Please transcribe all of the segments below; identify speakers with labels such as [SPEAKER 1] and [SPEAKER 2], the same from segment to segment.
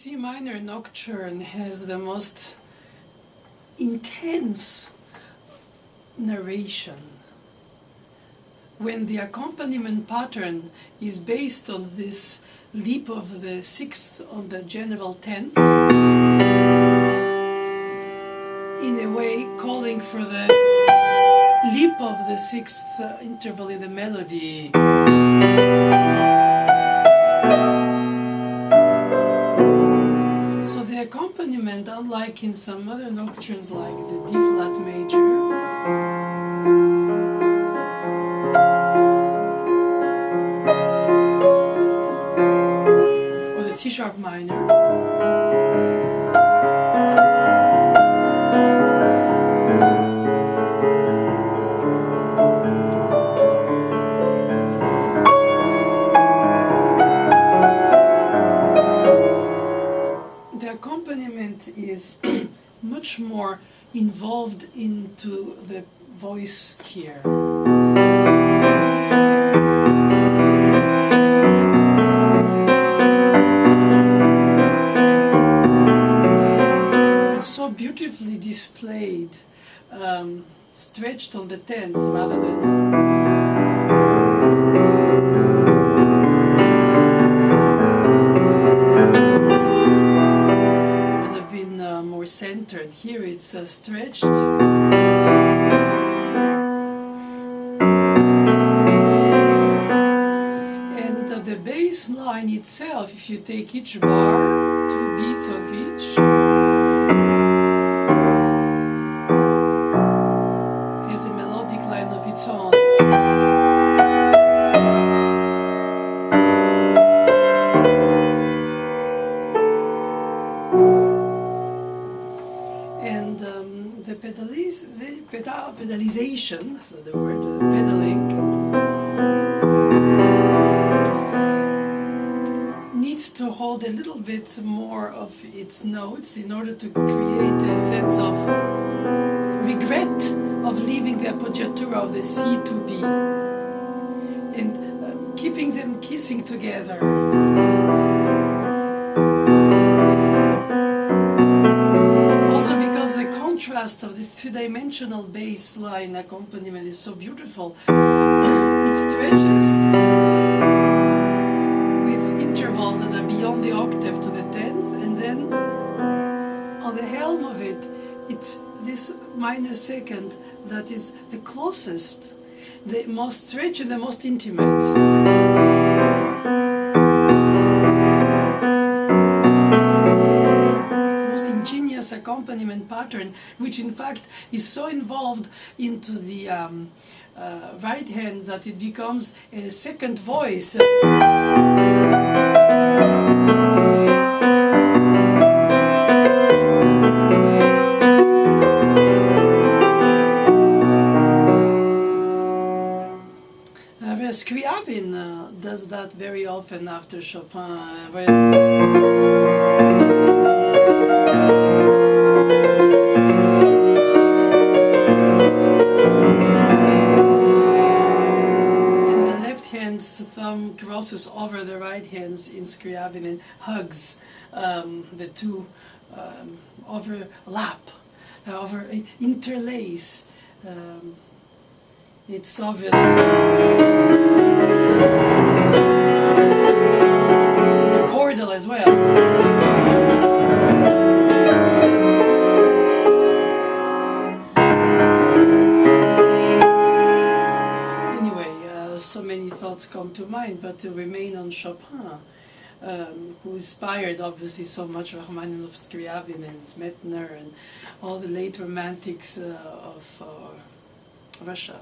[SPEAKER 1] C minor Nocturne has the most intense narration. When the accompaniment pattern is based on this leap of the sixth on the general tenth, in a way calling for the leap of the sixth interval in the melody. So the accompaniment, unlike in some other nocturnes like the D flat major, or the C sharp minor, the accompaniment is much more involved into the voice here. It's so beautifully displayed, stretched on the tenth rather than centered. Here it's stretched. And the bass line itself, if you take each bar, 2 beats of each, has a melodic line of its own. Pedalization, so the word pedaling, needs to hold a little bit more of its notes in order to create a sense of regret of leaving the appoggiatura of the C to B and keeping them kissing together. Contrast of this three-dimensional bass line accompaniment is so beautiful. It stretches with intervals that are beyond the octave to the tenth, and then on the helm of it, it's this minor second that is the closest, the most stretched and the most intimate. Accompaniment pattern, which in fact is so involved into the right hand that it becomes a second voice. Scriabin does that very often after Chopin. Thumb crosses over the right hands in Scriabin and hugs the two, overlap, interlace. It's obvious. And the chordal as well. So many thoughts come to mind, but to remain on Chopin, who inspired obviously so much Rachmaninoff, Scriabin and Metner and all the late romantics of Russia.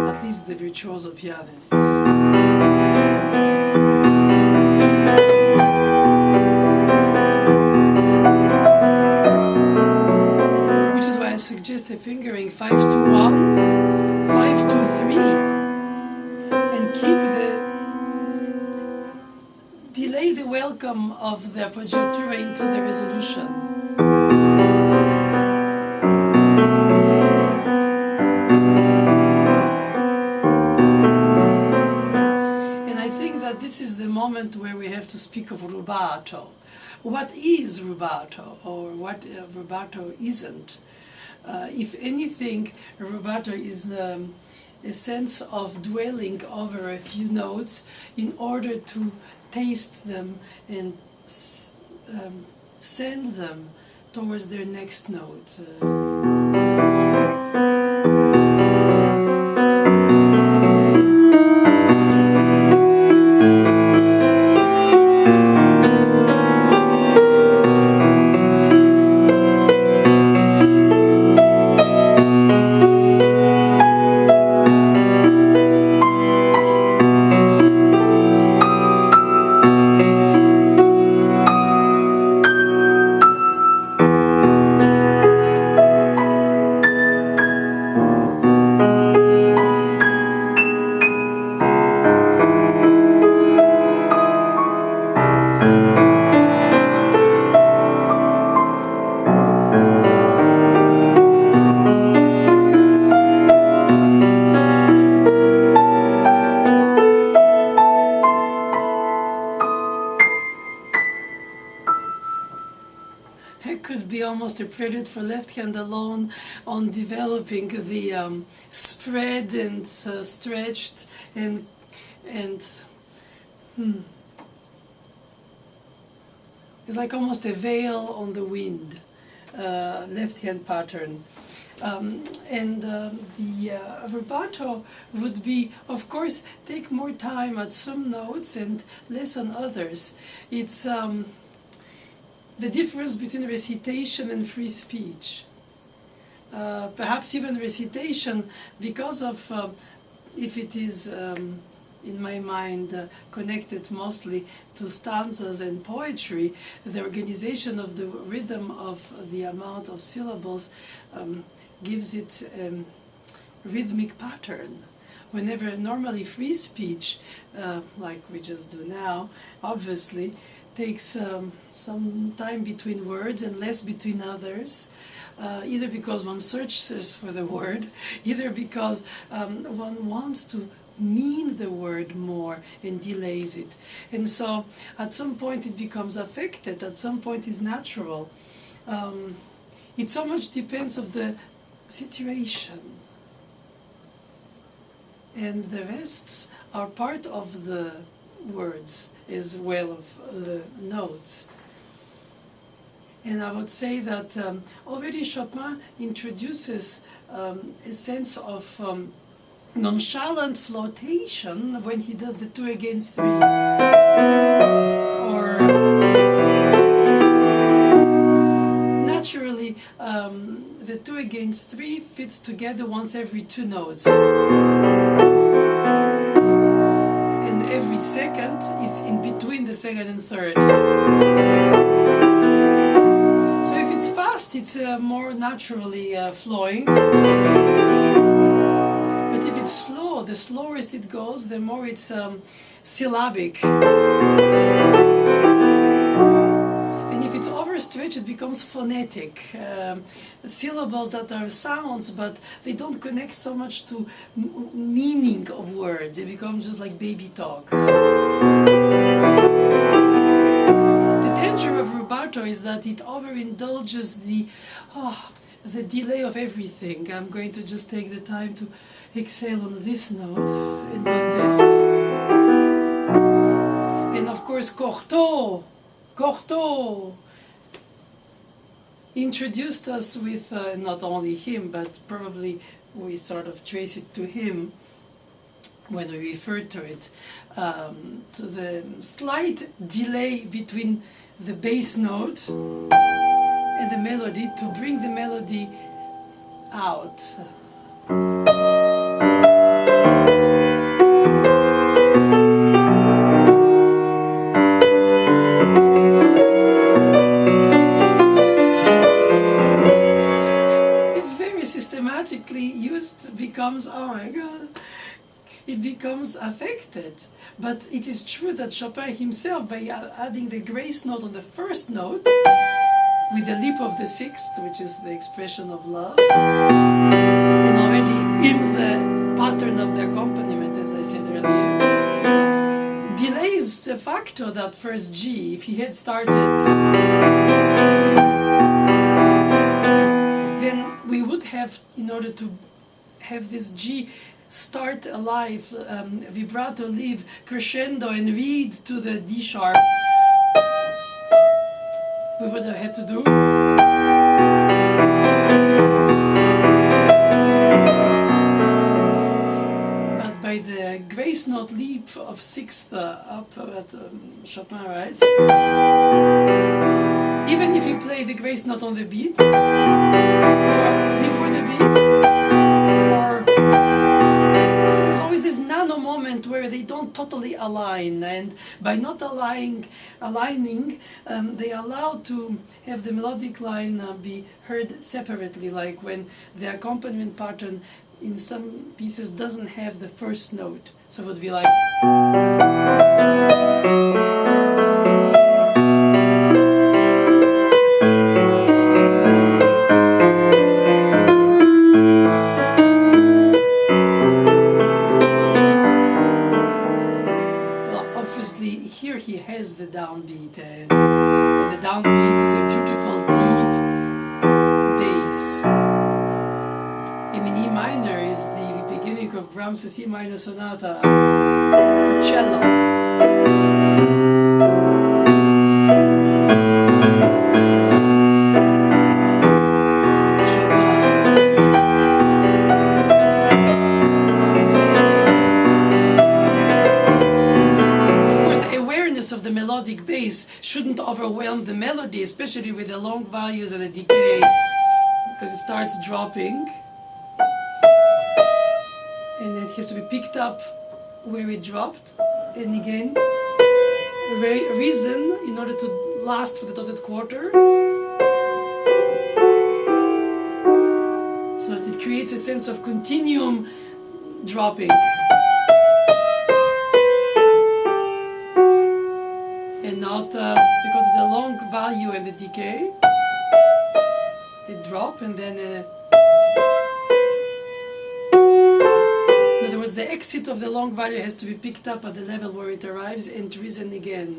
[SPEAKER 1] At least the virtuoso pianists. I suggest a fingering 5-2-1, 5-2-3, and keep delay the welcome of the appoggiatura into the resolution. And I think that this is the moment where speak of rubato. What is rubato, or what rubato isn't? If anything, rubato is a sense of dwelling over a few notes in order to taste them and send them towards their next note. Almost a prelude for left hand alone on developing the spread and stretched and it's like almost a veil on the wind, left hand pattern. The rubato would be, of course, take more time at some notes and less on others. It's the difference between recitation and free speech. Perhaps even recitation, because of, if it is, in my mind, connected mostly to stanzas and poetry, the organization of the rhythm of the amount of syllables gives it a rhythmic pattern. Whenever normally free speech, like we just do now, obviously, takes some time between words and less between others, either because one searches for the word, either because one wants to mean the word more and delays it. And so at some point it becomes affected, at some point it's natural. It so much depends of the situation. And the rests are part of the words as well of the notes. And I would say that already Chopin introduces a sense of nonchalant flotation when he does the 2 against 3. Or naturally, the 2 against 3 fits together once every 2 notes. Every second is in between the second and third. So if it's fast, it's more naturally flowing. But if it's slow, the slowest it goes, the more it's syllabic. And if it's overstretched, it becomes phonetic. Syllables that are sounds, but they don't connect so much to meaning of words. They become just like baby talk. The danger of rubato is that it overindulges the delay of everything. I'm going to just take the time to exhale on this note and on this. And of course, Cortot introduced us with not only him, but probably we sort of trace it to him when we refer to it, to the slight delay between the bass note and the melody to bring the melody out. Used becomes, oh my God, it becomes affected. But it is true that Chopin himself, by adding the grace note on the first note, with the leap of the sixth, which is the expression of love, and already in the pattern of the accompaniment, as I said earlier, delay raise the factor that first G, if he had started, then we would have, in order to have this G start alive, vibrato, leave crescendo and read to the D sharp, we would have had to do. But by the grace note leap of sixth up at Chopin writes, even if you play the grace note on the beat, or before the beat, or there's always this nano moment where they don't totally align, and by not aligning, they allow to have the melodic line be heard separately, like when the accompaniment pattern in some pieces doesn't have the first note, so it would be like. Here he has the downbeat, and the downbeat is a beautiful deep bass. In E minor is the beginning of Brahms' E minor sonata for cello. Of the melodic bass shouldn't overwhelm the melody, especially with the long values and the decay, because it starts dropping and it has to be picked up where it dropped, and again risen in order to last for the dotted quarter, so that it creates a sense of continuum dropping. And not because of the long value and the decay, it drop, and then in other words, the exit of the long value has to be picked up at the level where it arrives and risen again.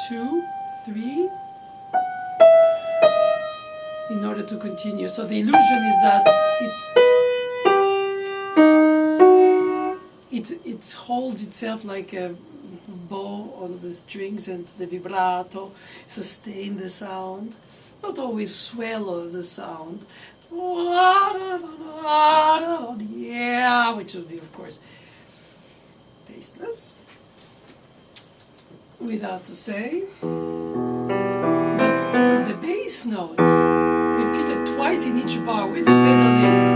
[SPEAKER 1] 2, 3, in order to continue. So the illusion is that it holds itself like a bow on the strings, and the vibrato sustain the sound, not always swallow the sound, yeah, which would be of course tasteless, without to say. But the bass notes repeated twice in each bar with the pedaling,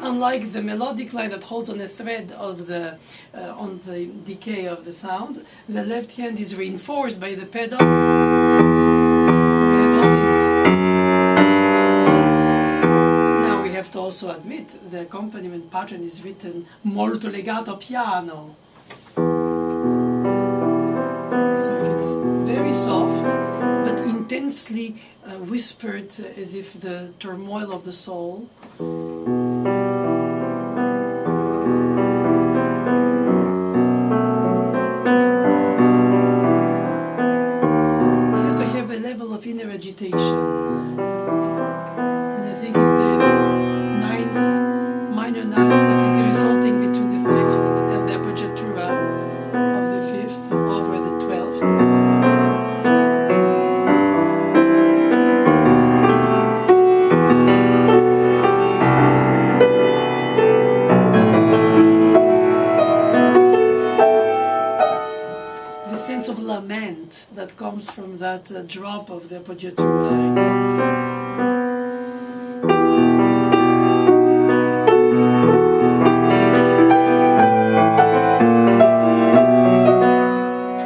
[SPEAKER 1] unlike the melodic line that holds on a thread of the on the decay of the sound, the left hand is reinforced by the pedal. We have all these. Now we have to also admit the accompaniment pattern is written molto legato piano. So if it's very soft but intensely whispered, as if the turmoil of the soul. Of inner agitation, and I think it's the minor ninth that is resulting between the fifth and the appoggiatura of the fifth over the 12th. The sense of lament that comes from that drop of the appoggiatura.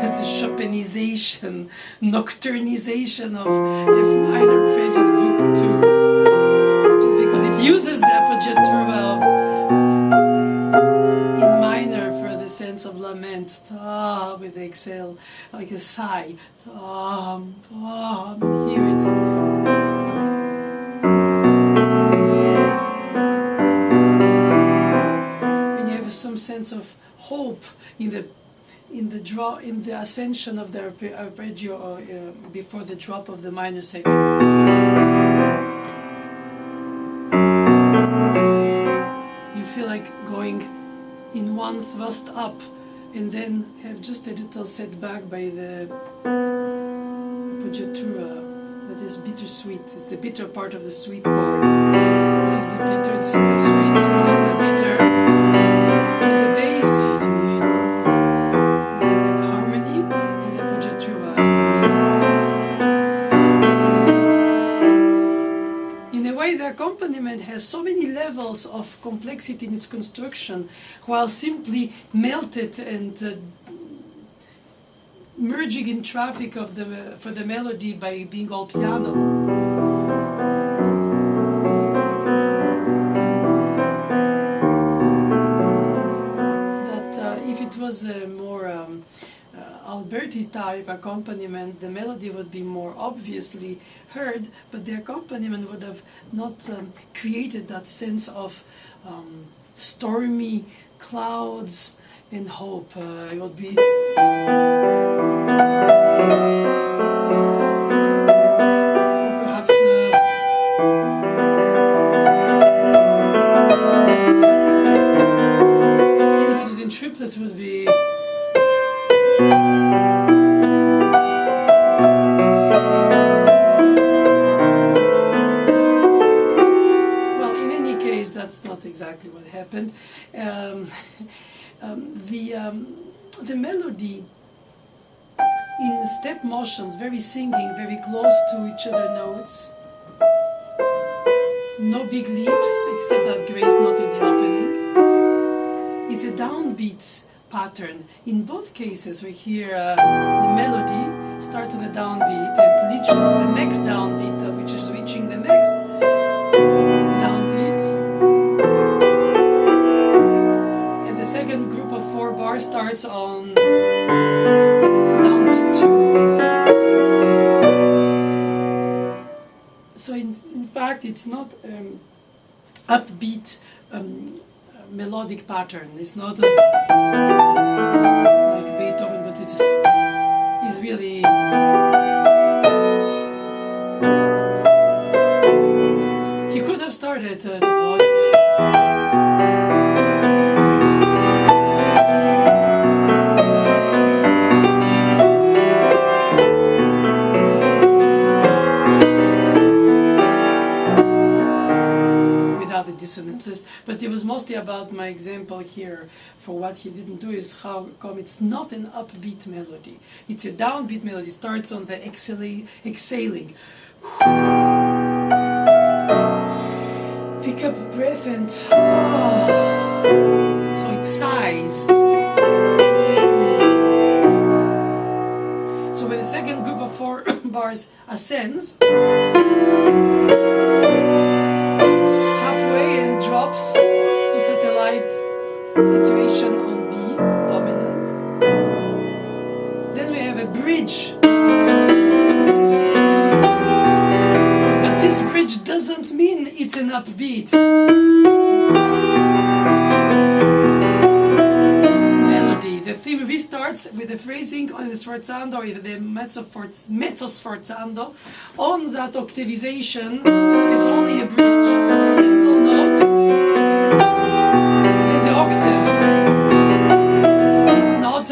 [SPEAKER 1] That's a Chopinization, nocturnization of F minor Prelude Book 2, just because it uses the appoggiatura in minor for the sense of lament, with the exhale, like a sigh. Here it's. When in the ascension of the arpeggio before the drop of the minor second. You feel like going in one thrust up and then have just a little setback by the appoggiatura that is bittersweet. It's the bitter part of the sweet chord. This is the bitter, this is the sweet, this is the bitter. And the bass, and the harmony, and the appoggiatura. In a way, the accompaniment has so many levels of complexity in its construction, while simply melted and merging in traffic of for the melody by being all piano. That if it was a more Alberti type accompaniment, the melody would be more obviously heard, but the accompaniment would have not created that sense of stormy clouds and hope. It would be perhaps if it was in triplets, it would be well, in any case, that's not exactly what happened. The melody in step motions, very singing, very close to each other notes. No big leaps, except that grace not in the opening. Is a downbeat pattern. In both cases, we hear the melody starts with a downbeat and reaches the next downbeat, of which is reaching the next downbeat. And the second group of 4 bars starts on downbeat 2. So in fact, it's not upbeat melodic pattern. It's not like Beethoven, but it's really he could have started dissonances, but it was mostly about my example here for what he didn't do is how come it's not an upbeat melody. It's a downbeat melody. It starts on the exhaling. Pick up breath and so it sighs. So when the second group of 4 bars ascends, drops to satellite situation on B dominant. Then we have a bridge. But this bridge doesn't mean it's an upbeat melody. The theme restarts with the phrasing on the sforzando or the mezzo sforzando on that octavization. So it's only a bridge, a single note. Octaves, not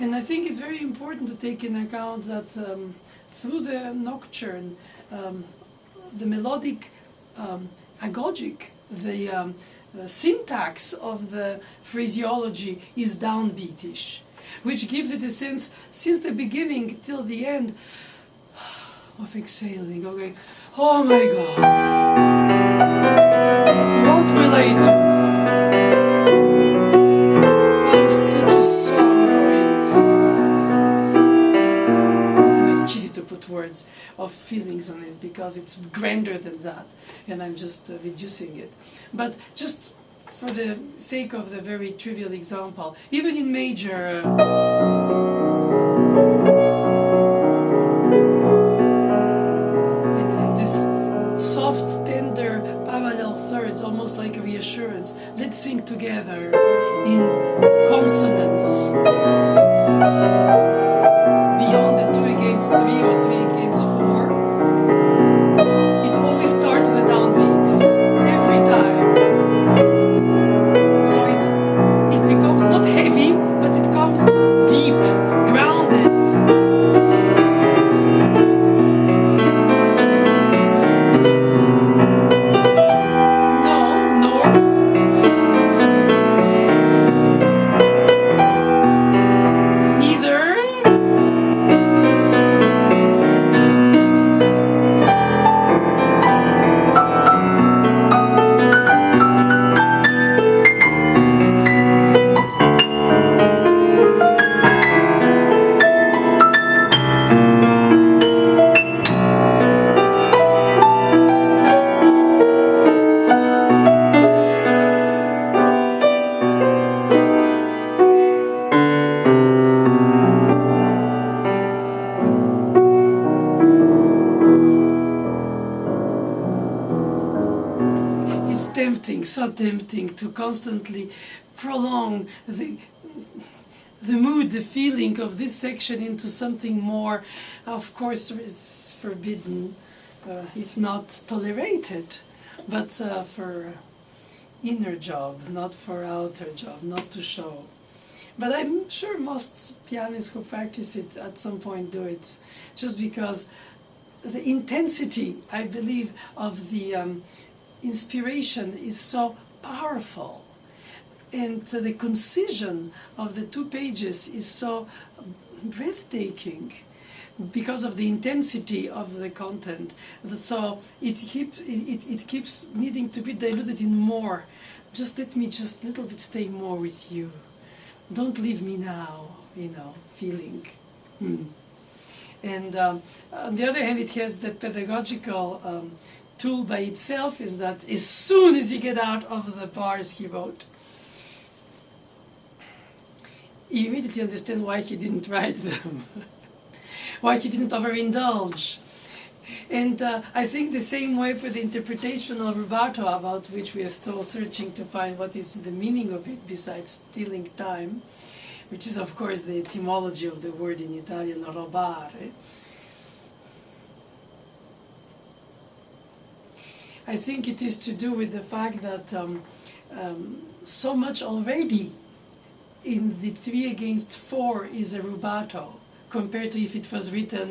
[SPEAKER 1] and I think it's very important to take into account that through the nocturne, the melodic agogic, the syntax of the phraseology is downbeatish, which gives it a sense since the beginning till the end of exhaling. Okay, oh my God. What will I do? I'm such a sorrow in this. It's cheesy to put words of feelings on it because it's grander than that, and I'm just reducing it. But just for the sake of the very trivial example, even in major. Soft, tender, parallel thirds, almost like a reassurance. Let's sing together. together in consonance beyond the 2 against 3 or 3 against 4, it always starts with a downbeat every time. So it becomes not heavy, but it comes deep, grounded. So tempting to constantly prolong the mood, the feeling of this section into something more. Of course, it's forbidden, if not tolerated, but for inner job, not for outer job, not to show. But I'm sure most pianists who practice it at some point do it, just because the intensity, I believe, of the inspiration is so powerful, and the concision of the 2 pages is so breathtaking because of the intensity of the content. So it keeps needing to be diluted in more. Just let me just a little bit stay more with you. Don't leave me now, feeling. And on the other hand, it has the pedagogical tool by itself, is that as soon as you get out of the bars he wrote, you immediately understand why he didn't write them, why he didn't overindulge. And I think the same way for the interpretation of rubato, about which we are still searching to find what is the meaning of it besides stealing time, which is of course the etymology of the word in Italian, rubare. I think it is to do with the fact that so much already in the 3 against 4 is a rubato, compared to if it was written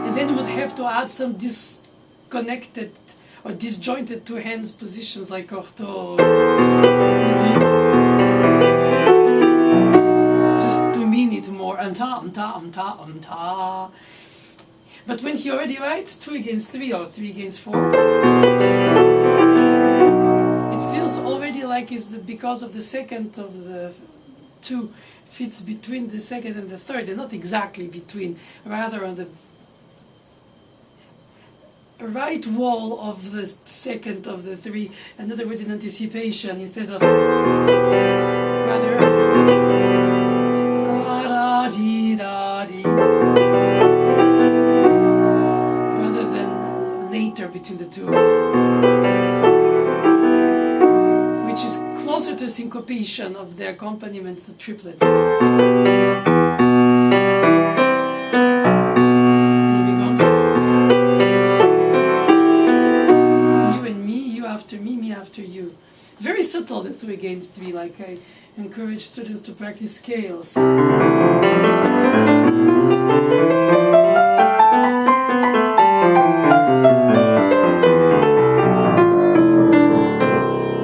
[SPEAKER 1] and then would have to add some disconnected or disjointed 2 hands positions like corto, just to mean it more, ta. But when he already writes 2 against 3 or 3 against 4, it feels already like it's because of the second of the 2 fits between the second and the third, and not exactly between, rather on the right wall of the second of the 3, in other words in anticipation, instead of rather rather than later between the 2, which is closer to syncopation of the accompaniment, the triplets. It's very subtle, the 2 against 3, like I encourage students to practice scales.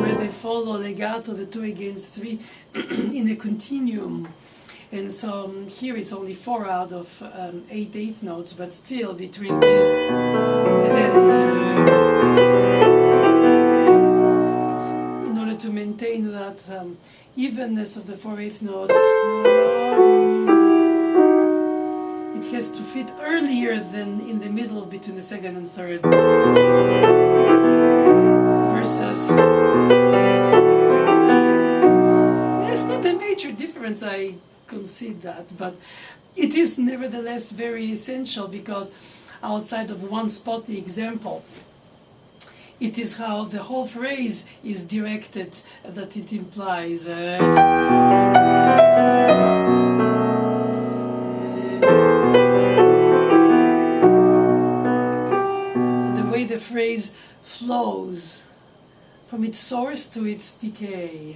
[SPEAKER 1] Where they follow legato, the 2 against 3, in a continuum. And so here it's only 4 out of 8 eighth notes, but still between this and then to maintain that evenness of the 4 eighth notes, it has to fit earlier than in the middle between the second and third verses. There's not a major difference, I concede that, but it is nevertheless very essential, because outside of one spotty example, it is how the whole phrase is directed that it implies. The way the phrase flows from its source to its decay.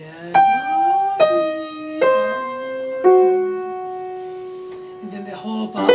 [SPEAKER 1] And then the hope up.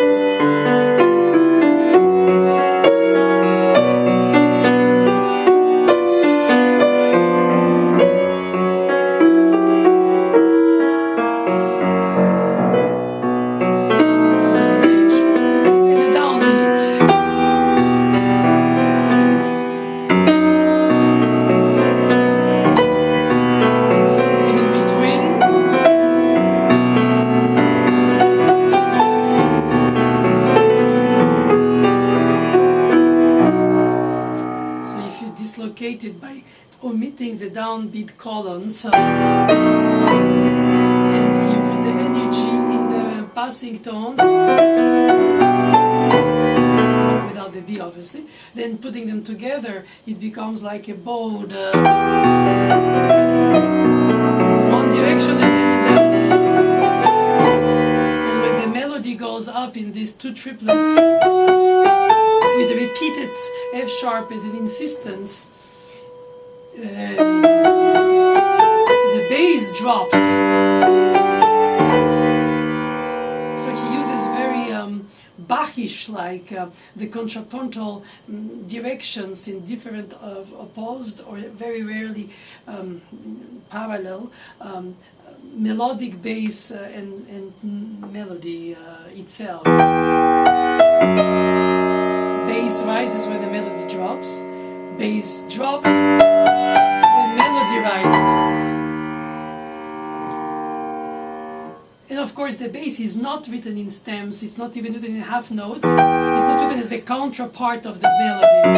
[SPEAKER 1] By omitting the downbeat colons and you put the energy in the passing tones without the B obviously, then putting them together it becomes like a bowed one direction, and when the melody goes up in these two triplets with the repeated F sharp as an insistence, the bass drops. So he uses very Bachish, like the contrapuntal directions in different opposed or very rarely parallel melodic bass and melody itself. Bass rises when the melody drops. Bass drops when melody rises. And of course the bass is not written in stems, it's not even written in half notes, it's not written as the counterpart of the melody,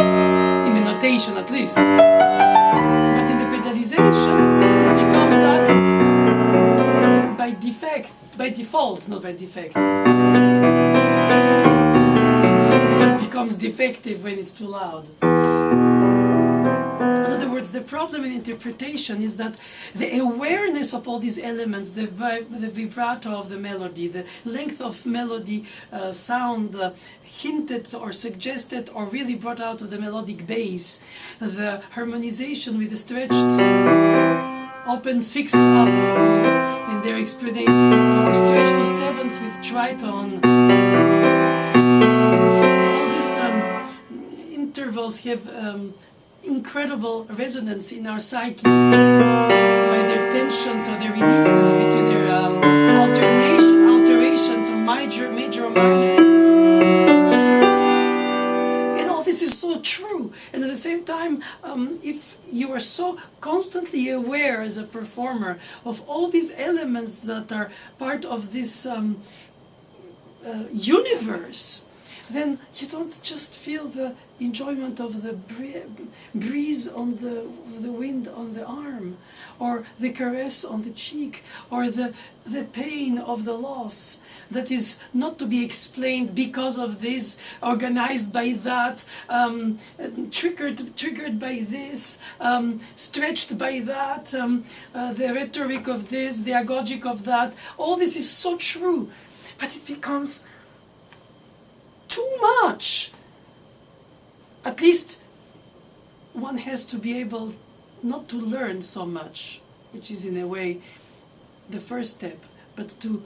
[SPEAKER 1] in the notation at least. But in the pedalization, it becomes that by default, not by defect. It becomes defective when it's too loud. In other words, the problem in interpretation is that the awareness of all these elements, the vibrato of the melody, the length of melody sound hinted or suggested or really brought out of the melodic bass, the harmonization with the stretched open sixth up in their explanation, or stretched to seventh with tritone. All these intervals have incredible resonance in our psyche by their tensions or their releases between their alterations or major or minors. And all this is so true. And at the same time, if you are so constantly aware as a performer of all these elements that are part of this universe, then you don't just feel the enjoyment of the breeze on the wind on the arm, or the caress on the cheek, or the pain of the loss that is not to be explained because of this, organized by that, triggered by this, stretched by that, the rhetoric of this, the agogic of that. All this is so true, but it becomes too much. At least one has to be able not to learn so much, which is in a way the first step, but to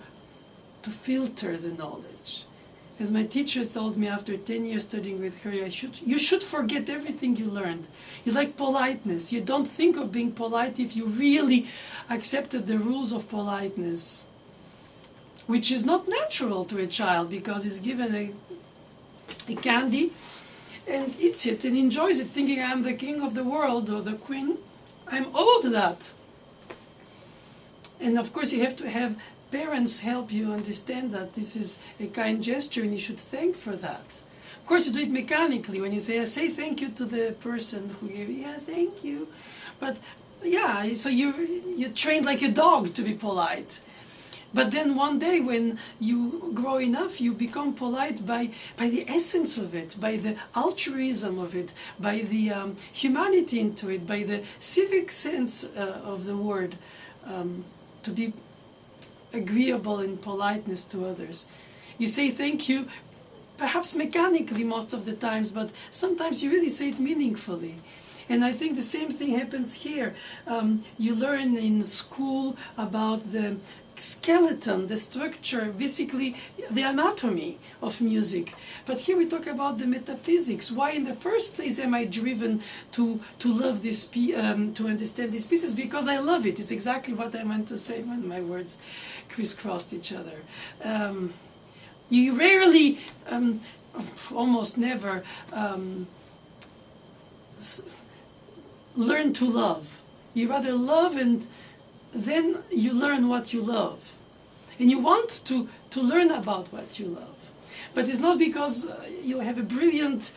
[SPEAKER 1] filter the knowledge. As my teacher told me after 10 years studying with her, you should forget everything you learned. It's like politeness. You don't think of being polite if you really accepted the rules of politeness, which is not natural to a child, because he's given a candy and eats it and enjoys it, thinking I'm the king of the world or the queen. I'm owed that. And of course you have to have parents help you understand that this is a kind gesture and you should thank for that. Of course you do it mechanically when you say thank you to the person who gave you, yeah, thank you. But yeah, so you're trained like a dog to be polite. But then one day when you grow enough, you become polite by the essence of it, by the altruism of it, by the humanity into it, by the civic sense of the word, to be agreeable in politeness to others. You say thank you, perhaps mechanically most of the times, but sometimes you really say it meaningfully. And I think the same thing happens here. You learn in school about the skeleton, the structure, basically the anatomy of music. But here we talk about the metaphysics. Why in the first place am I driven to love this, to understand these pieces? Because I love it. It's exactly what I meant to say when my words crisscrossed each other. You rarely, almost never, learn to love. You rather love, and then you learn what you love. And you want to learn about what you love. But it's not because you have a brilliant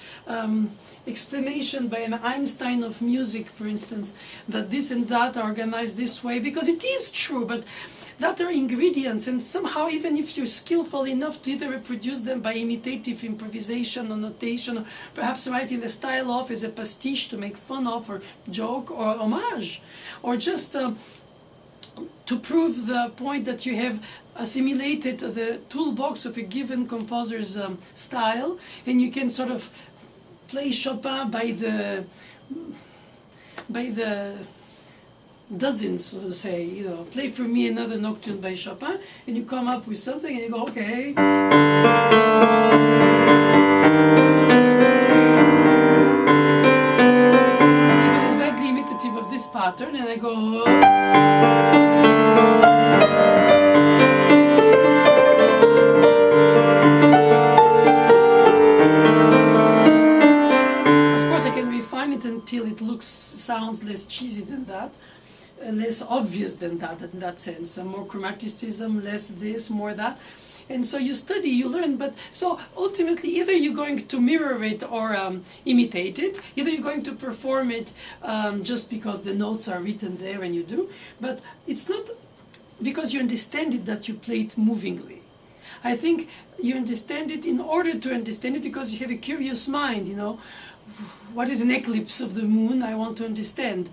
[SPEAKER 1] explanation by an Einstein of music, for instance, that this and that are organized this way, because it is true, but that are ingredients, and somehow even if you're skillful enough to either reproduce them by imitative improvisation or notation, or perhaps write in the style of as a pastiche to make fun of or joke or homage, or just to prove the point that you have assimilated the toolbox of a given composer's style, and you can sort of play Chopin by the dozens, so to say, you know, play for me another nocturne by Chopin, and you come up with something and you go, okay. Because it's badly imitative of this pattern, and I go. Of course, I can refine it until it sounds less cheesy than that. Less obvious than that in that sense, more chromaticism, less this, more that. And so you study, you learn, but so ultimately either you're going to mirror it or imitate it, either you're going to perform it just because the notes are written there and you do, but it's not because you understand it that you play it movingly. I think you understand it in order to understand it because you have a curious mind, you know. What is an eclipse of the moon? I want to understand.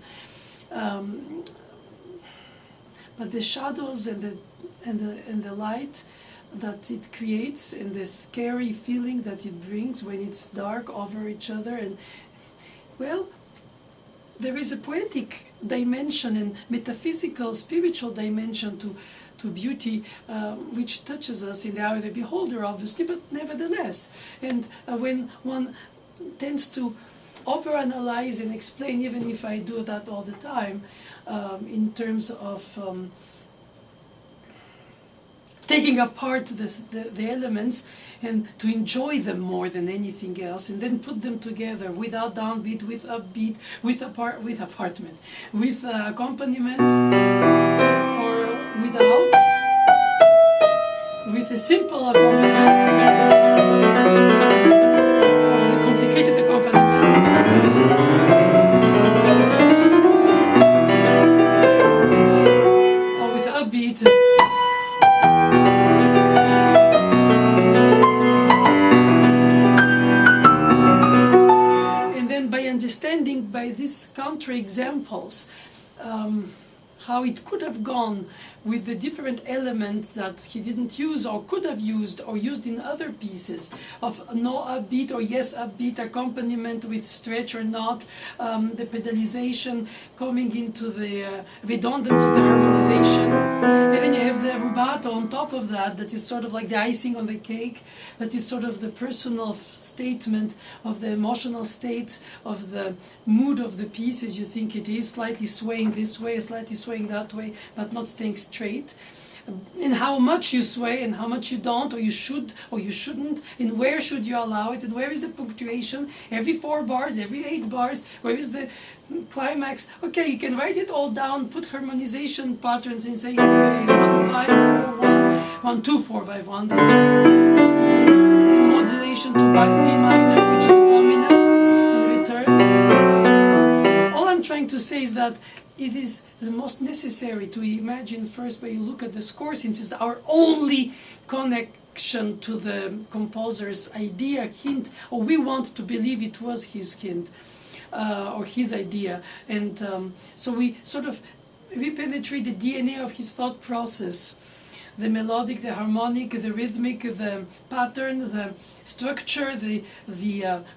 [SPEAKER 1] But the shadows and the light that it creates, and the scary feeling that it brings when it's dark over each other, and well, there is a poetic dimension and metaphysical, spiritual dimension to beauty, which touches us in the eye of the beholder, obviously, but nevertheless. And when one tends to overanalyze and explain, even if I do that all the time, in terms of taking apart the elements and to enjoy them more than anything else, and then put them together without downbeat, with upbeat, with accompaniment, or without, with a simple accompaniment, or with a complicated accompaniment. And then by understanding by these counterexamples how it could have gone with the different elements that he didn't use or could have used or used in other pieces of no upbeat or yes upbeat, accompaniment with stretch or not, the pedalization coming into the redundance of the harmonization, and then you have the rubato on top of that, that is sort of like the icing on the cake, that is sort of the personal statement of the emotional state of the mood of the piece as you think it is, slightly swaying this way, slightly swaying that way, but not staying straight, and how much you sway and how much you don't, or you should or you shouldn't, and where should you allow it, and where is the punctuation, every 4 bars, every 8 bars, where is the climax. Okay, you can write it all down, put harmonization patterns and say, okay, 1 5 4 1 1 2 4 5 1, then modulation to B minor, which is the dominant, in return. All I'm trying to say is that it is the most necessary to imagine first when you look at the score, since it's our only connection to the composer's idea, hint, or we want to believe it was his hint or his idea. And so we sort of penetrate the DNA of his thought process. The melodic, the harmonic, the rhythmic, the pattern, the structure, the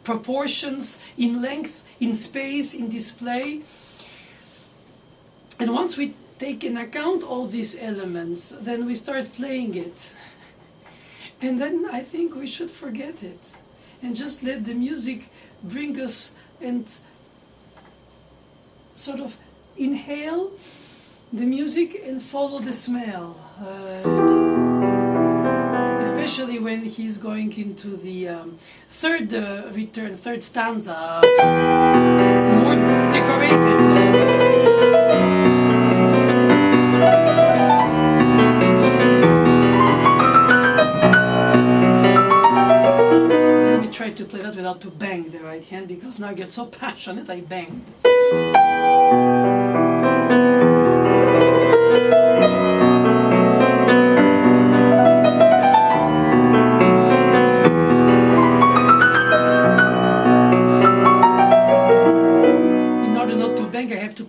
[SPEAKER 1] proportions in length, in space, in display. And once we take in account all these elements, then we start playing it. And then I think we should forget it and just let the music bring us and sort of inhale the music and follow the smell. Especially when he's going into the third return, third stanza, more decorated. Let me try to play that without to bang the right hand, because now I get so passionate I banged.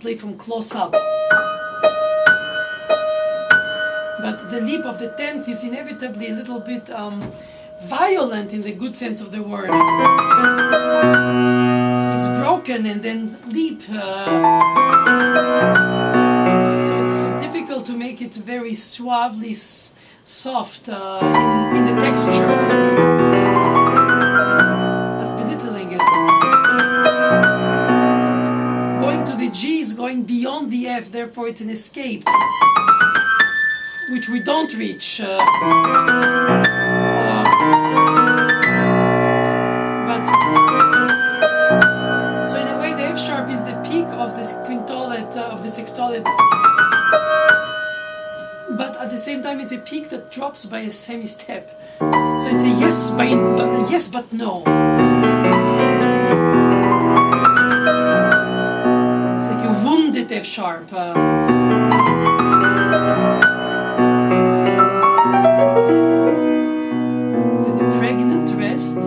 [SPEAKER 1] Play from close up. But the leap of the 10th is inevitably a little bit violent in the good sense of the word. It's broken and then leap. So it's difficult to make it very suavely soft in the texture. As belittling it. The G is going beyond the F, therefore it's an escape, which we don't reach. But so in a way, the F sharp is the peak of this quintolet, of the sextolet, but at the same time, it's a peak that drops by a semi-step. So it's a yes, yes, but no. Wounded F sharp. With a pregnant rest.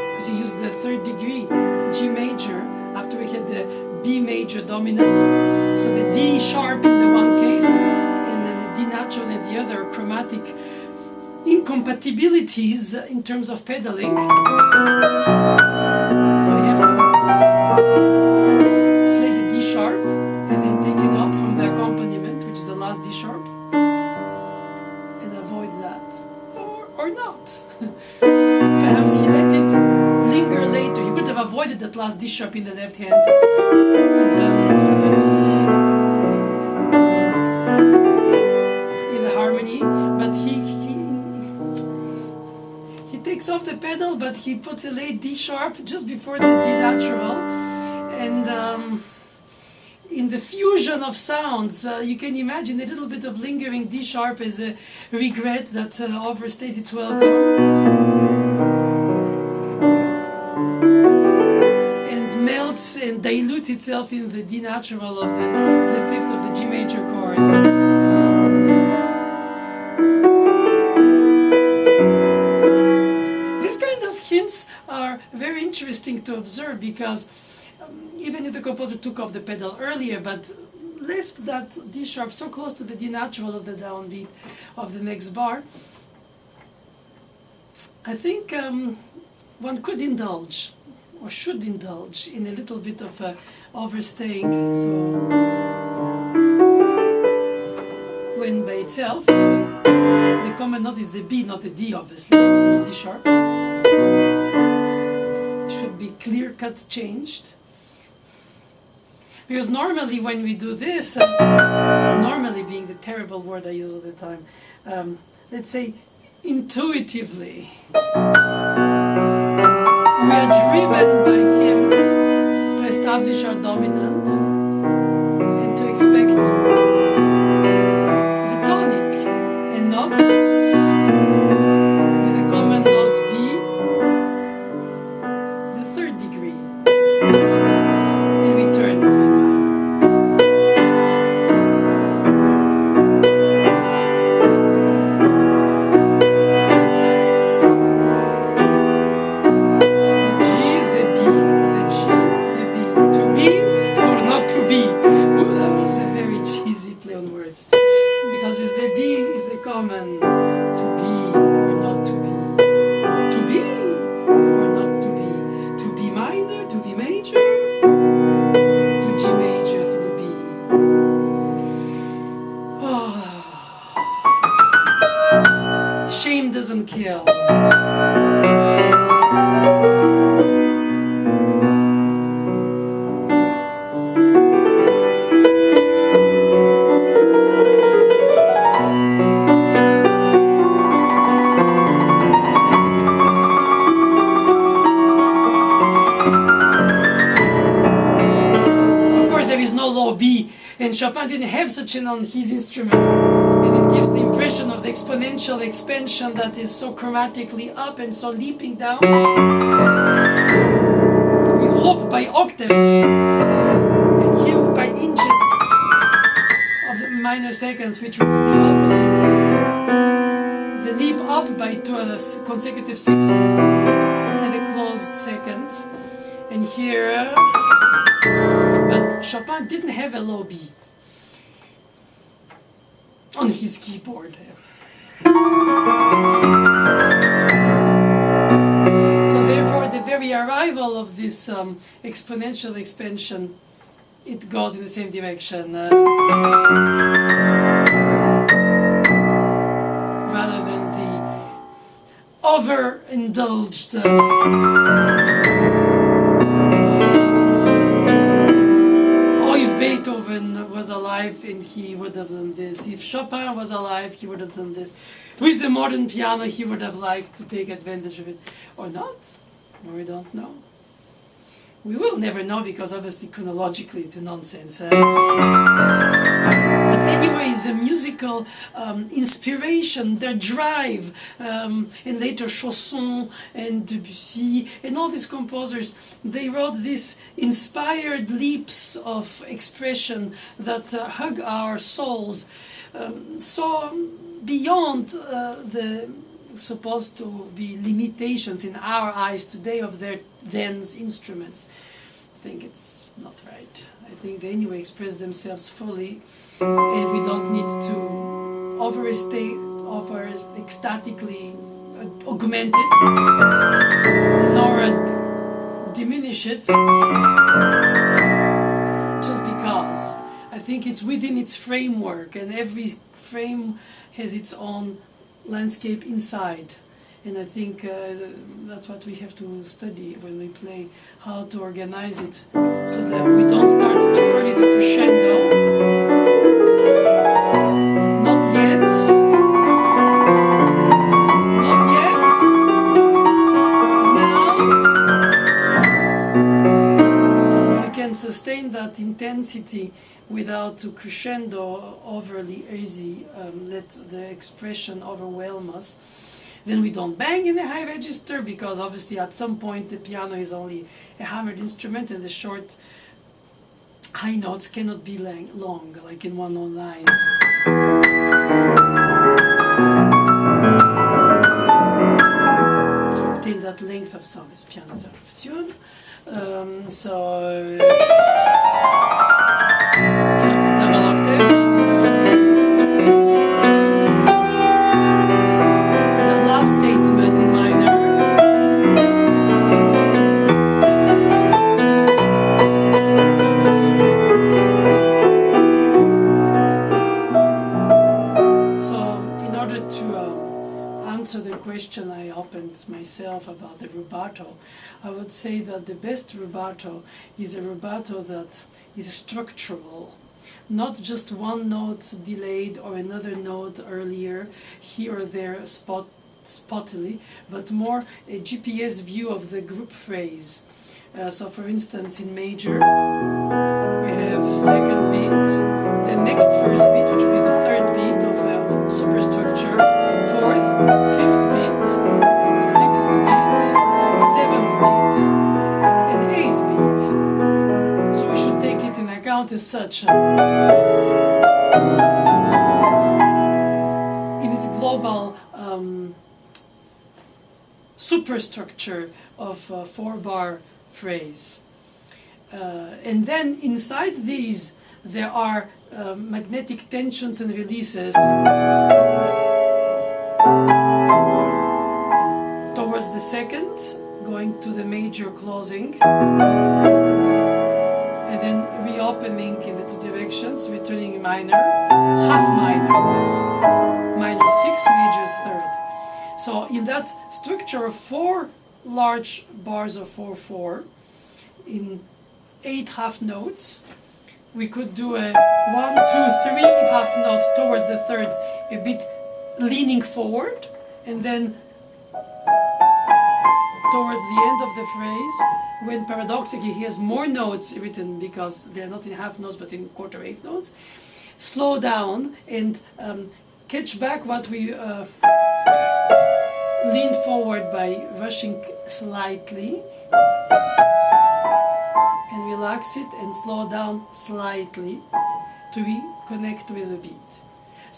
[SPEAKER 1] Because you use the third degree, G major, after we had the B major dominant. So the D sharp in the one case, and then the D natural in the other, chromatic incompatibilities in terms of pedaling. So you have to play the D sharp and then take it off from the accompaniment, which is the last D sharp, and avoid that. Or not. Perhaps he let it linger later. He could have avoided that last D sharp in the left hand. And then in the harmony, but he takes off the pedal, but he puts a late D sharp just before the D natural, and in the fusion of sounds, you can imagine a little bit of lingering D sharp as a regret that overstays its welcome, and melts and dilutes itself in the D natural of the fifth of the G major chord. Are very interesting to observe, because even if the composer took off the pedal earlier but left that D sharp so close to the D natural of the downbeat of the next bar, I think one could indulge or should indulge in a little bit of overstaying. So when by itself the common note is the B, not the D, obviously. It's D sharp. Should be clear-cut changed. Because normally when we do this, normally being the terrible word I use all the time, let's say intuitively, we are driven by him to establish our dominant and to expect the tonic and not with a common note B, the third degree. common. To be or not to be. To be or not to be. To be minor, to be major. To G major through B. Oh. Shame doesn't kill. And Chopin didn't have such an on his instrument, and it gives the impression of the exponential expansion that is so chromatically up and so leaping down. We hope by octaves, and here by inches of the minor seconds, which was the opening. The leap up by two consecutive sixths, and a closed second. And here, but Chopin didn't have a low B on his keyboard. So therefore, the very arrival of this exponential expansion, it goes in the same direction rather than the overindulged Beethoven was alive and he would have done this. If Chopin was alive, he would have done this. With the modern piano, he would have liked to take advantage of it. Or not. We don't know. We will never know because obviously chronologically it's a nonsense. But anyway, the musical inspiration, their drive, and later Chausson and Debussy and all these composers, they wrote these inspired leaps of expression that hug our souls so beyond the supposed to be limitations in our eyes today of their then's instruments. I think it's not right. I think they anyway express themselves fully, and we don't need to over ecstatically augment it, nor diminish it, just because. I think it's within its framework, and every frame has its own landscape inside, and I think that's what we have to study when we play, how to organize it so that we don't start too early the crescendo. Not yet. Not yet. Now, if we can sustain that intensity without to crescendo overly easy, let the expression overwhelm us, then we don't bang in the high register, because obviously at some point the piano is only a hammered instrument and the short high notes cannot be long, like in 109. To obtain that length of sound, this piano is out of tune. Double octave. The last statement in minor. So, in order to answer the question I opened myself about the rubato, I would say that the best rubato is a rubato that is structural, not just one note delayed or another note earlier, here or there spottily, but more a GPS view of the group phrase. So for instance, in major, we have second beat, the next first beat, which will be the third beat of a superstructure, fourth, fifth beat, sixth beat, seventh beat, and eighth beat. So we should take it in account as such. In its global superstructure of 4-bar phrase. And then inside these there are magnetic tensions and releases towards the second, going to the major closing, and then reopening in the two directions, returning minor, half minor, minor 6, major 3rd. So in that structure of 4 large bars of 4/4 in 8 half notes, we could do a 1, 2, 3 half note towards the 3rd, a bit leaning forward, and then towards the end of the phrase, when paradoxically he has more notes written because they're not in half notes but in 1/4-8 notes, slow down and catch back what we leaned forward by rushing slightly, and relax it and slow down slightly to reconnect with the beat.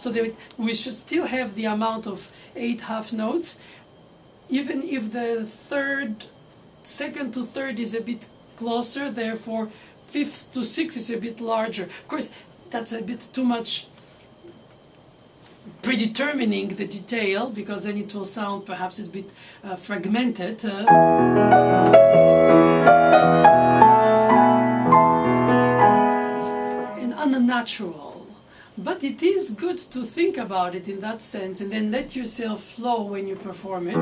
[SPEAKER 1] So that we should still have the amount of 8 half notes, even if the second to third is a bit closer, therefore 5th to 6th is a bit larger. Of course, that's a bit too much predetermining the detail, because then it will sound perhaps a bit fragmented. And unnatural. But it is good to think about it in that sense, and then let yourself flow when you perform it.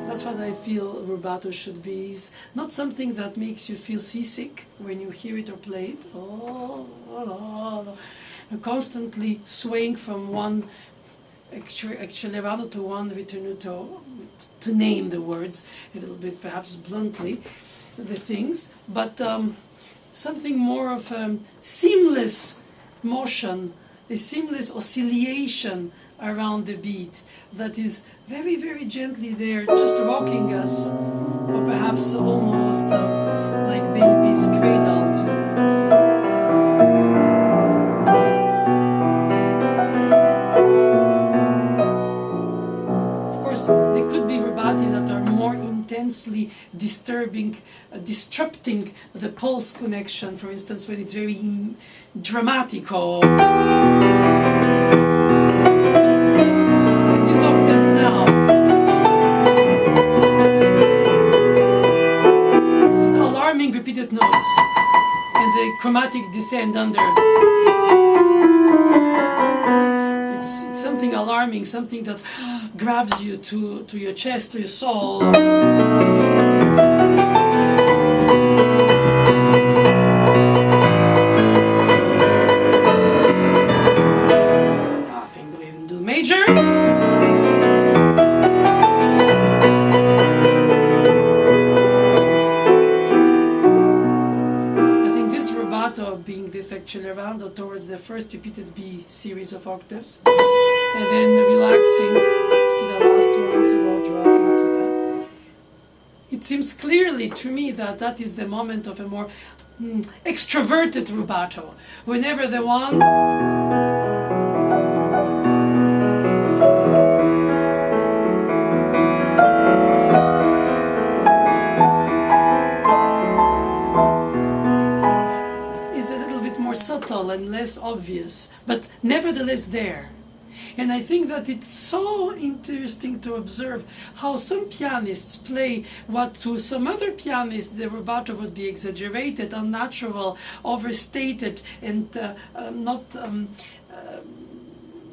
[SPEAKER 1] That's what I feel rubato should be. Is not something that makes you feel seasick when you hear it or play it. Constantly swaying from one accelerando to one ritenuto, to name the words a little bit, perhaps bluntly, the things, but something more of seamless motion, a seamless oscillation around the beat that is very, very gently there, just rocking us, or perhaps almost like babies cradled. That are more intensely disrupting the pulse connection, for instance, when it's very dramatic, or these octaves now, these alarming repeated notes, and the chromatic descent under. It's something alarming, something that grabs you to your chest, to your soul. I think we even do major. I think this rubato being this accelerando towards the first repeated B series of octaves, and then relaxing to the last one, so we'll dropping to that. It seems clearly to me that that is the moment of a more extroverted rubato. Whenever the one is a little bit more subtle and less obvious, but nevertheless there. And I think that it's so interesting to observe how some pianists play what to some other pianists the rubato would be exaggerated, unnatural, overstated, and not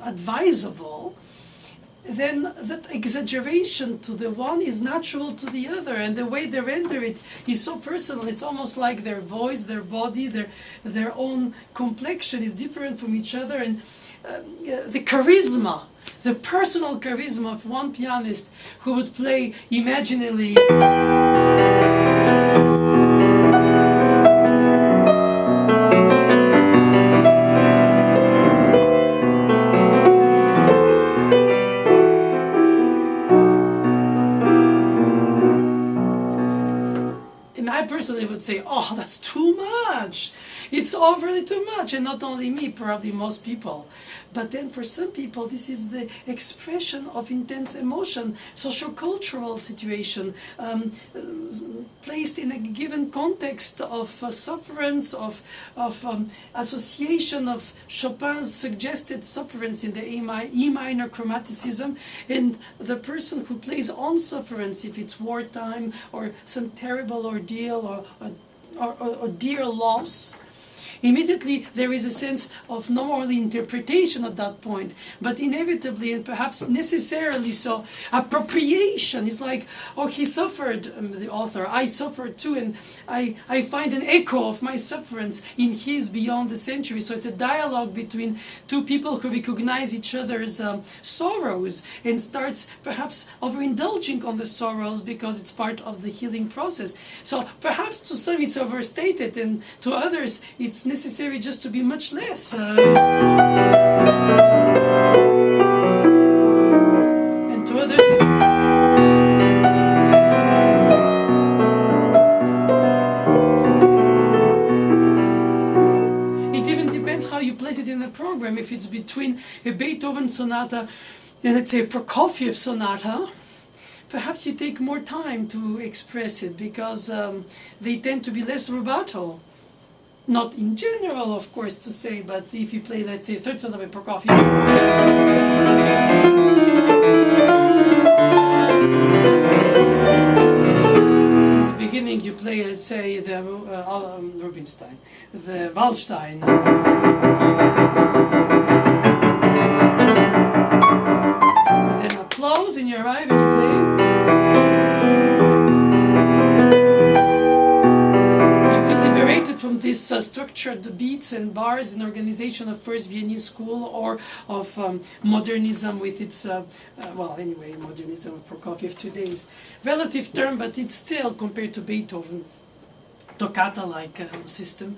[SPEAKER 1] advisable. Then that exaggeration to the one is natural to the other, and the way they render it is so personal. It's almost like their voice, their body, their own complexion is different from each other, and the charisma, the personal charisma of one pianist who would play imaginally personally would say, oh, that's too much. It's overly too much. And not only me, probably most people. But then for some people, this is the expression of intense emotion, socio-cultural situation, placed in a given context of sufferance, of association of Chopin's suggested sufferance in the E minor chromaticism, and the person who plays on sufferance, if it's wartime or some terrible ordeal or dear loss. Immediately there is a sense of not only interpretation at that point, but inevitably and perhaps necessarily so, appropriation. It's like, oh, he suffered, the author, I suffered too, and I find an echo of my sufferance in his Beyond the Century. So it's a dialogue between two people who recognize each other's sorrows and starts perhaps overindulging on the sorrows because it's part of the healing process. So perhaps to some it's overstated, and to others it's necessary just to be much less. And to others it even depends how you place it in the program. If it's between a Beethoven sonata and, let's say, a Prokofiev sonata, perhaps you take more time to express it because they tend to be less rubato. Not in general, of course, to say, but if you play, let's say, third sonata by Prokofiev, in the beginning you play, let's say, the Rubinstein, the Waldstein, and then applause, and you arrive and you play. From this structured beats and bars and organization of First Viennese School, or of modernism with its, modernism of Prokofiev today is relative term, but it's still, compared to Beethoven, toccata-like system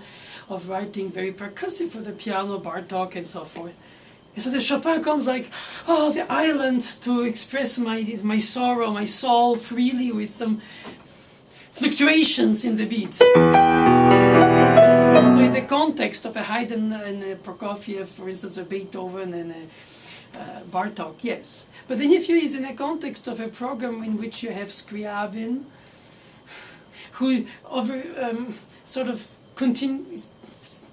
[SPEAKER 1] of writing, very percussive for the piano, Bartok and so forth. And so the Chopin comes like, oh, the island to express my sorrow, my soul freely with some fluctuations in the beats. So in the context of a Haydn and a Prokofiev, for instance, or Beethoven and a Bartok, yes. But then if you is in a context of a program in which you have Scriabin, who sort of it's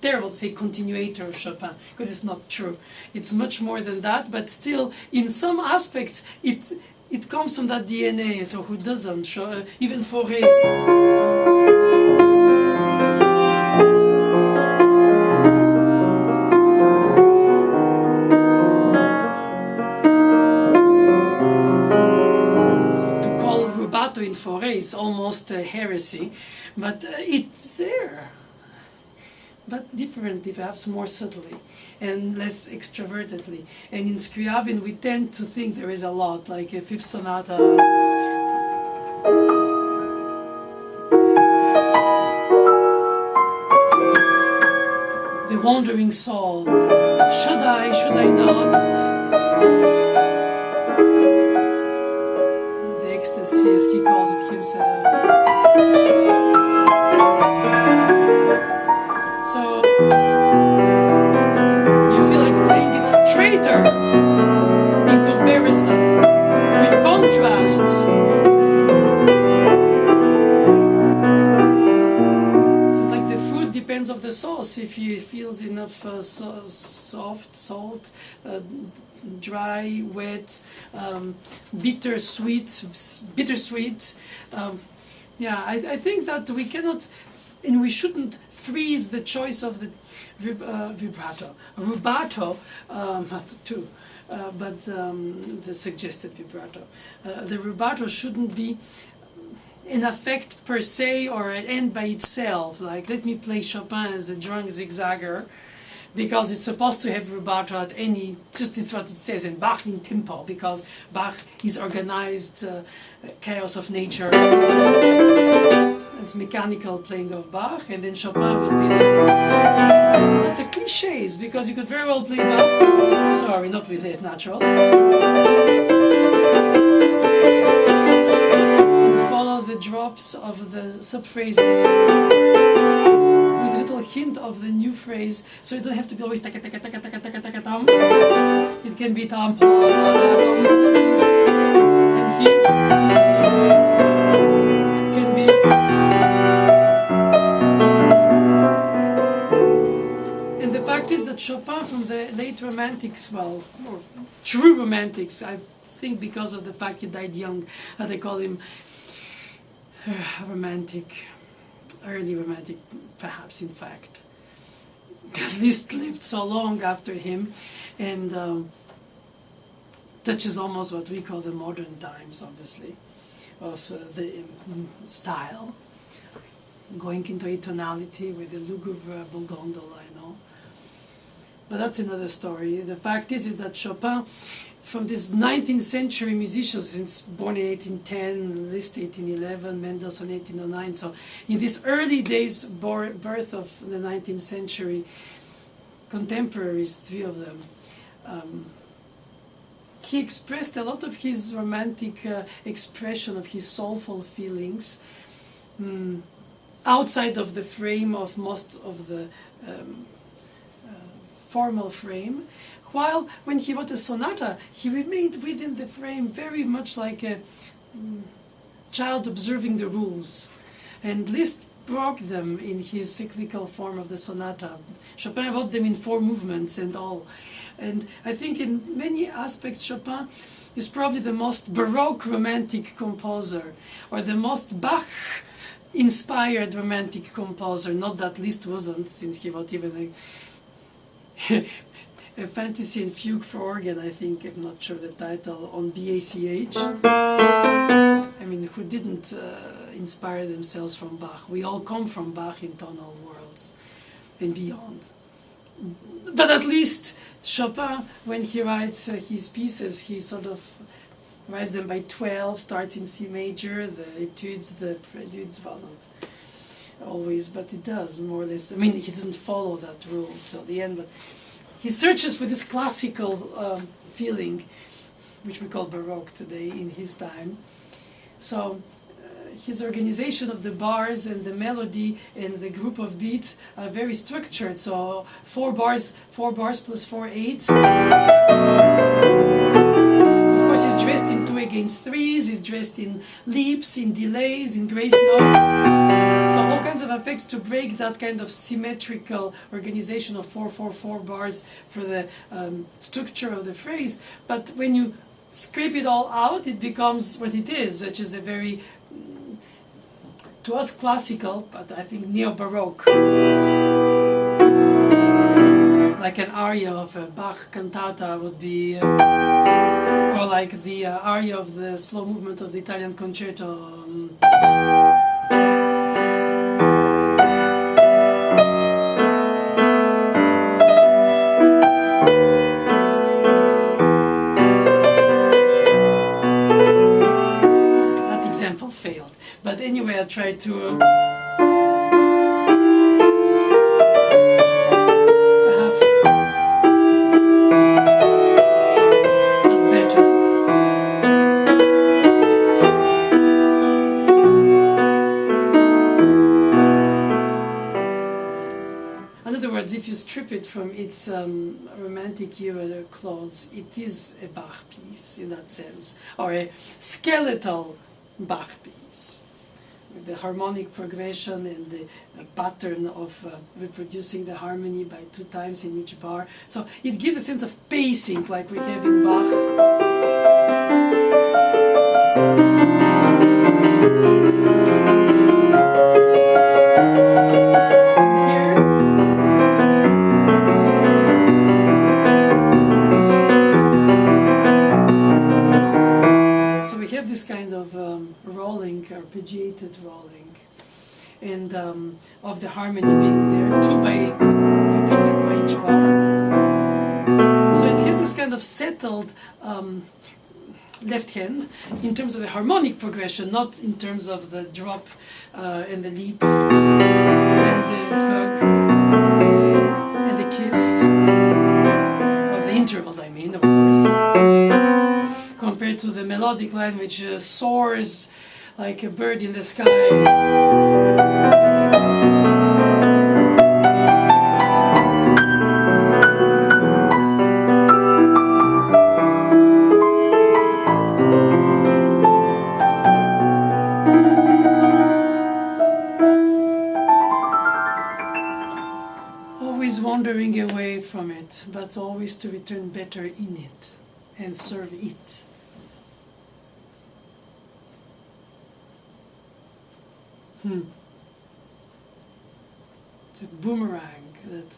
[SPEAKER 1] terrible to say continuator of Chopin, because it's not true. It's much more than that, but still, in some aspects, it comes from that DNA, so who doesn't? Even Fauré. In Fauré is almost a heresy, but it's there, but differently, perhaps more subtly and less extrovertedly. And in Scriabin we tend to think there is a lot, like a Fifth Sonata, the wandering soul, should I not? Ecstasy, as he calls it himself. So you feel like playing it straighter in comparison, in contrast. So it's like the food depends on the sauce. If you feels enough soft, salt, dry, wet, bittersweet. I think that we cannot and we shouldn't freeze the choice of the rubato, not two, but the suggested vibrato. The rubato shouldn't be an effect per se or an end by itself, like let me play Chopin as a drunk zigzagger, because it's supposed to have rubato at any, just it's what it says, in Bach in tempo, because Bach is organized chaos of nature. It's mechanical playing of Bach, and then Chopin will be like, that's a cliches, because you could very well play Bach, sorry, not with F natural, and follow the drops of the subphrases with a little hint of the new phrase, so it don't have to be always taka taka taka taka taka taka tam. It can be tam pa and here can be. And the fact is that Chopin, from the late Romantics, well, or true Romantics, I think because of the fact he died young, that they call him romantic, early romantic, perhaps, in fact, because Liszt lived so long after him, and touches almost what we call the modern times, obviously, of the style, going into atonality with the lugubre gondola, you know. But that's another story. The fact is that Chopin, from this 19th century musicians, since born in 1810, Liszt 1811, Mendelssohn 1809, so in these early days, birth of the 19th century, contemporaries, three of them, he expressed a lot of his romantic expression of his soulful feelings outside of the frame of most of the formal frame, while when he wrote a sonata, he remained within the frame very much like a child observing the rules. And Liszt broke them in his cyclical form of the sonata. Chopin wrote them in 4 movements and all. And I think in many aspects Chopin is probably the most Baroque romantic composer, or the most Bach-inspired romantic composer. Not that Liszt wasn't, since he wrote even a fantasy and fugue for organ, I think, I'm not sure the title, on BACH. I mean, who didn't inspire themselves from Bach? We all come from Bach in tonal worlds and beyond. But at least Chopin, when he writes his pieces, he sort of writes them by 12, starts in C major, the etudes, the preludes, well, not always, but it does, more or less. I mean, he doesn't follow that rule till the end, but he searches for this classical feeling, which we call Baroque today, in his time. So his organization of the bars and the melody and the group of beats are very structured. So 4 bars plus 4, 8. Of course, he's dressed in 2 against 3s, he's dressed in leaps, in delays, in grace notes. So all kinds of effects to break that kind of symmetrical organization of 4, 4, 4 bars for the structure of the phrase. But when you scrape it all out, it becomes what it is, which is a very, to us, classical, but I think neo-Baroque. Like an aria of a Bach cantata would be, or like the aria of the slow movement of the Italian concerto. That example failed. But anyway, I tried to perhaps that's better. In other words, if you strip it from its romantic era clothes, it is a Bach piece in that sense, or a skeletal Bach piece, with the harmonic progression and the pattern of reproducing the harmony by 2 times in each bar. So it gives a sense of pacing like we have in Bach. Here. So we have this kind of rolling, arpeggiated rolling, and of the harmony being there, 2 by repeated by each bar. So it has this kind of settled left hand in terms of the harmonic progression, not in terms of the drop and the leap and the hug and the kiss, of the intervals, I mean, of course, compared to the melodic line, which soars like a bird in the sky. to return better in it and serve it. It's a boomerang that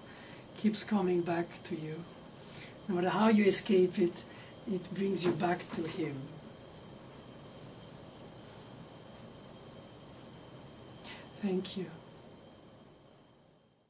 [SPEAKER 1] keeps coming back to you. No matter how you escape it, it brings you back to him. Thank you.